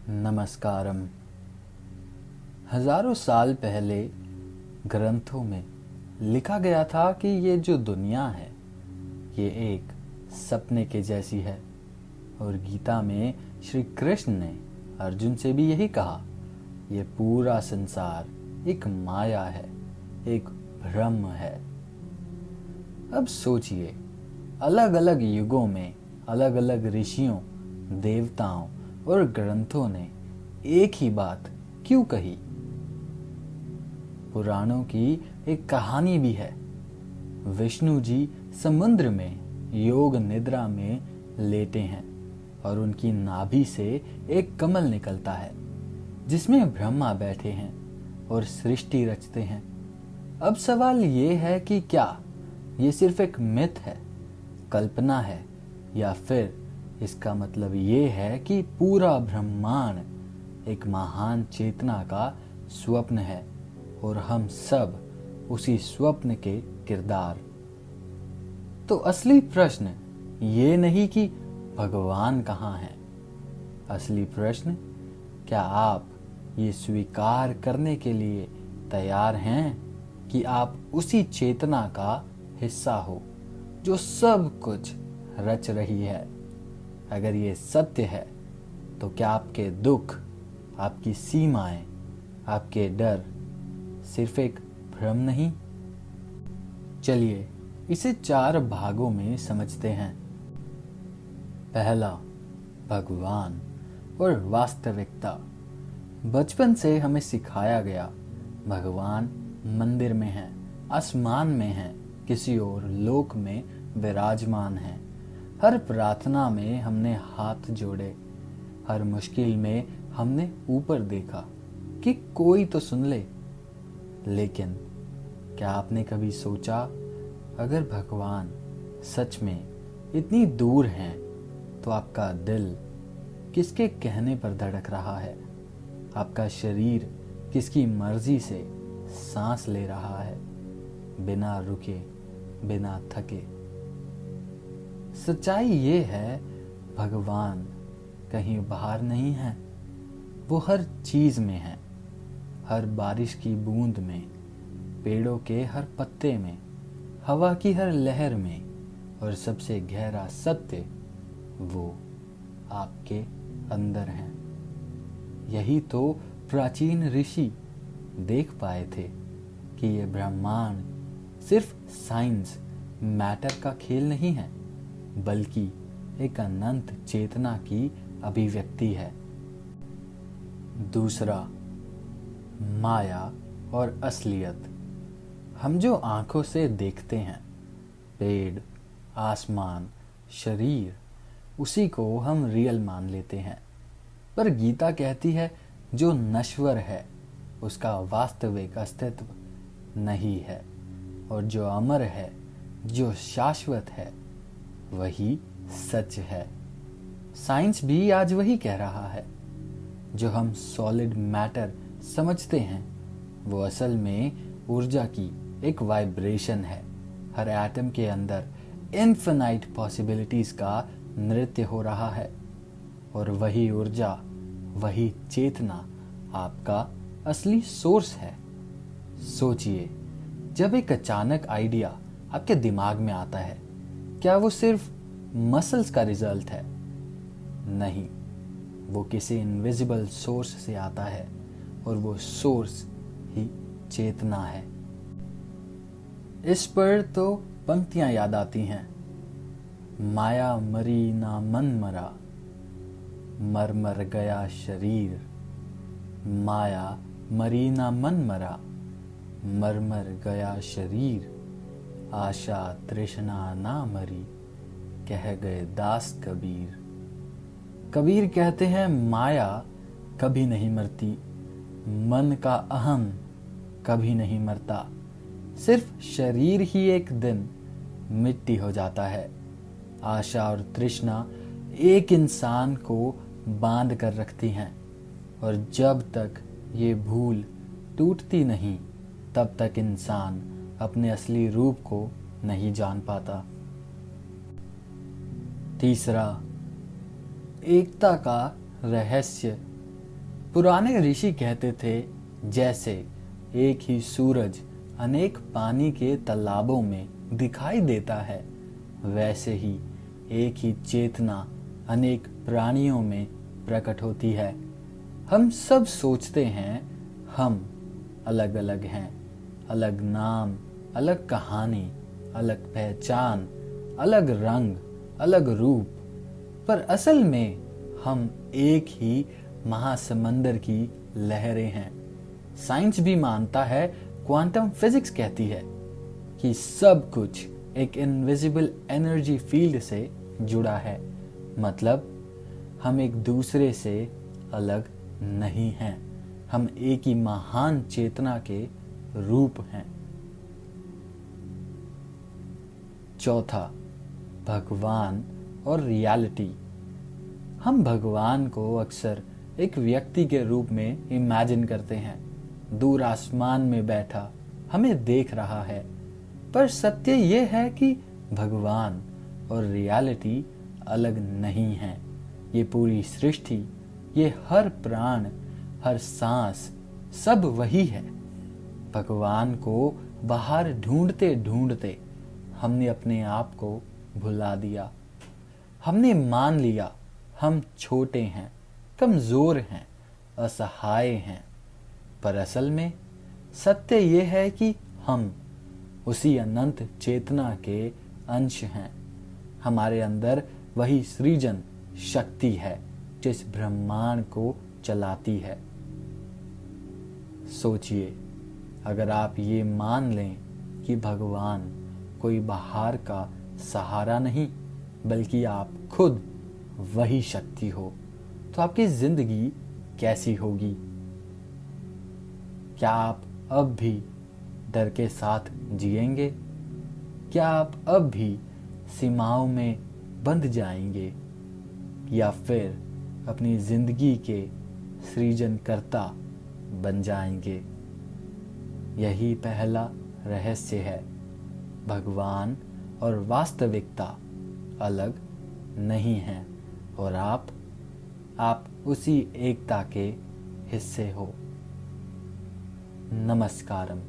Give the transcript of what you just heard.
नमस्कारम। हजारों साल पहले ग्रंथों में लिखा गया था कि ये जो दुनिया है ये एक सपने के जैसी है। और गीता में श्री कृष्ण ने अर्जुन से भी यही कहा, ये पूरा संसार एक माया है, एक भ्रम है। अब सोचिए, अलग अलग युगों में अलग अलग ऋषियों, देवताओं और ग्रंथों ने एक ही बात क्यों कही। पुराणों की एक कहानी भी है। विष्णु जी समुद्र में योग निद्रा में लेटे हैं और उनकी नाभि से एक कमल निकलता है जिसमें ब्रह्मा बैठे हैं और सृष्टि रचते हैं। अब सवाल ये है कि क्या ये सिर्फ एक मिथ है, कल्पना है, या फिर इसका मतलब ये है कि पूरा ब्रह्मांड एक महान चेतना का स्वप्न है और हम सब उसी स्वप्न के किरदार। तो असली प्रश्न ये नहीं कि भगवान कहाँ है। असली प्रश्न, क्या आप ये स्वीकार करने के लिए तैयार हैं कि आप उसी चेतना का हिस्सा हो जो सब कुछ रच रही है। अगर ये सत्य है तो क्या आपके दुख, आपकी सीमाएं, आपके डर सिर्फ एक भ्रम नहीं? चलिए इसे 4 भागों में समझते हैं। पहला, भगवान और वास्तविकता। बचपन से हमें सिखाया गया भगवान मंदिर में है, आसमान में है, किसी और लोक में विराजमान है। हर प्रार्थना में हमने हाथ जोड़े, हर मुश्किल में हमने ऊपर देखा कि कोई तो सुन ले। लेकिन क्या आपने कभी सोचा, अगर भगवान सच में इतनी दूर हैं तो आपका दिल किसके कहने पर धड़क रहा है? आपका शरीर किसकी मर्जी से सांस ले रहा है, बिना रुके, बिना थके? सच्चाई ये है, भगवान कहीं बाहर नहीं है, वो हर चीज में है। हर बारिश की बूंद में, पेड़ों के हर पत्ते में, हवा की हर लहर में, और सबसे गहरा सत्य, वो आपके अंदर है। यही तो प्राचीन ऋषि देख पाए थे कि ये ब्रह्मांड सिर्फ साइंस, मैटर का खेल नहीं है, बल्कि एक अनंत चेतना की अभिव्यक्ति है। दूसरा, माया और असलियत। हम जो आंखों से देखते हैं, पेड़, आसमान, शरीर, उसी को हम रियल मान लेते हैं। पर गीता कहती है जो नश्वर है उसका वास्तविक अस्तित्व नहीं है, और जो अमर है, जो शाश्वत है, वही सच है। साइंस भी आज वही कह रहा है। जो हम सॉलिड मैटर समझते हैं वो असल में ऊर्जा की एक वाइब्रेशन है। हर एटम के अंदर इनफिनाइट पॉसिबिलिटीज का नृत्य हो रहा है, और वही ऊर्जा, वही चेतना आपका असली सोर्स है। सोचिए, जब एक अचानक आइडिया आपके दिमाग में आता है, क्या वो सिर्फ मसल्स का रिजल्ट है? नहीं, वो किसी इनविजिबल सोर्स से आता है, और वो सोर्स ही चेतना है। इस पर तो पंक्तियां याद आती हैं, माया मरी ना मन मरा, मर मर गया शरीर। माया मरी ना मन मरा, मर मर गया शरीर। आशा तृष्णा ना मरी, कह गए दास कबीर। कबीर कहते हैं, माया कभी नहीं मरती, मन का अहम कभी नहीं मरता। सिर्फ शरीर ही एक दिन मिट्टी हो जाता है। आशा और तृष्णा एक इंसान को बांध कर रखती हैं, और जब तक ये भूल टूटती नहीं, तब तक इंसान अपने असली रूप को नहीं जान पाता। तीसरा, एकता का रहस्य पुराने ऋषि कहते थे, जैसे एक ही सूरज अनेक पानी के तालाबों में दिखाई देता है, वैसे ही एक ही चेतना अनेक प्राणियों में प्रकट होती है। हम सब सोचते हैं हम अलग अलग हैं, अलग नाम, अलग कहानी, अलग पहचान, अलग रंग, अलग रूप, पर असल में हम एक ही महासमंदर की लहरें हैं। साइंस भी मानता है, क्वांटम फिजिक्स कहती है कि सब कुछ एक इनविजिबल एनर्जी फील्ड से जुड़ा है। मतलब हम एक दूसरे से अलग नहीं हैं, हम एक ही महान चेतना के रूप हैं। चौथा, भगवान और रियलिटी। हम भगवान को अक्सर एक व्यक्ति के रूप में इमेजिन करते हैं, दूर आसमान में बैठा हमें देख रहा है। पर सत्य ये है कि भगवान और रियलिटी अलग नहीं है। ये पूरी सृष्टि, ये हर प्राण, हर सांस, सब वही है। भगवान को बाहर ढूंढते ढूंढते हमने अपने आप को भुला दिया। हमने मान लिया हम छोटे हैं, कमजोर हैं, असहाय हैं। पर असल में सत्य ये है कि हम उसी अनंत चेतना के अंश हैं। हमारे अंदर वही सृजन शक्ति है जिस ब्रह्मांड को चलाती है। सोचिए, अगर आप ये मान लें कि भगवान कोई बाहर का सहारा नहीं बल्कि आप खुद वही शक्ति हो, तो आपकी जिंदगी कैसी होगी? क्या आप अब भी डर के साथ जिएंगे? क्या आप अब भी सीमाओं में बंध जाएंगे, या फिर अपनी जिंदगी के सृजनकर्ता बन जाएंगे? यही पहला रहस्य है। भगवान और वास्तविकता अलग नहीं हैं और आप उसी एकता के हिस्से हो। नमस्कारम।